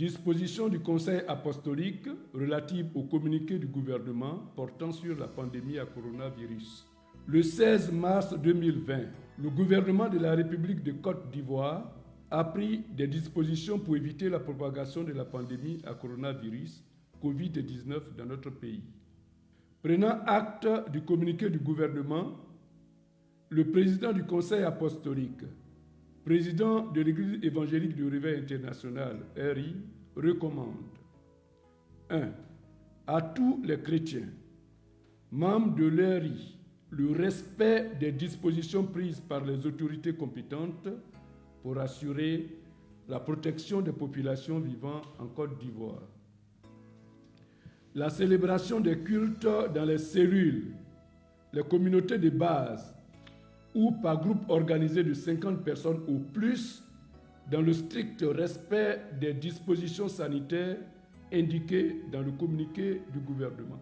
Disposition du Conseil apostolique relative au communiqué du gouvernement portant sur la pandémie à coronavirus. Le 16 mars 2020, le gouvernement de la République de Côte d'Ivoire a pris des dispositions pour éviter la propagation de la pandémie à coronavirus COVID-19 dans notre pays. Prenant acte du communiqué du gouvernement, le président du Conseil apostolique, président de l'Église évangélique du Réveil international, RI, recommande 1. À tous les chrétiens, membres de l'RI, le respect des dispositions prises par les autorités compétentes pour assurer la protection des populations vivant en Côte d'Ivoire. La célébration des cultes dans les cellules, les communautés de base ou par groupe organisé de 50 personnes ou plus dans le strict respect des dispositions sanitaires indiquées dans le communiqué du gouvernement.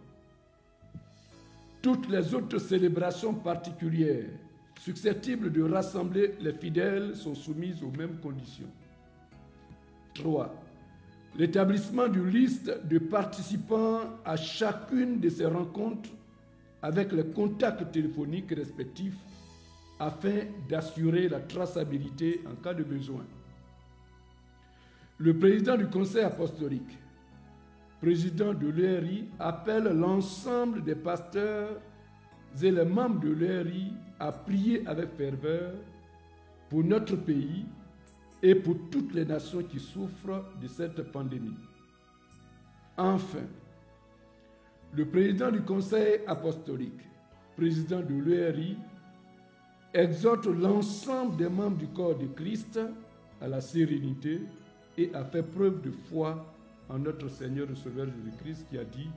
Toutes les autres célébrations particulières susceptibles de rassembler les fidèles sont soumises aux mêmes conditions. 3. L'établissement d'une liste de participants à chacune de ces rencontres avec les contacts téléphoniques respectifs afin d'assurer la traçabilité en cas de besoin. Le président du Conseil apostolique, président de l'ERI, appelle l'ensemble des pasteurs et les membres de l'ERI à prier avec ferveur pour notre pays et pour toutes les nations qui souffrent de cette pandémie. Enfin, le président du Conseil apostolique, président de l'ERI, exhorte l'ensemble des membres du corps de Christ à la sérénité et à faire preuve de foi en notre Seigneur et Sauveur Jésus-Christ qui a dit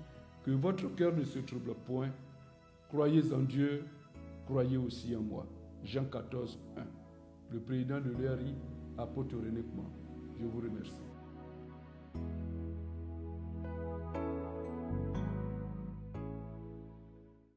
que votre cœur ne se trouble point. Croyez en Dieu, croyez aussi en moi. Jean 14, 1. Le président de l'ERI, apôtre René Kouma. Je vous remercie.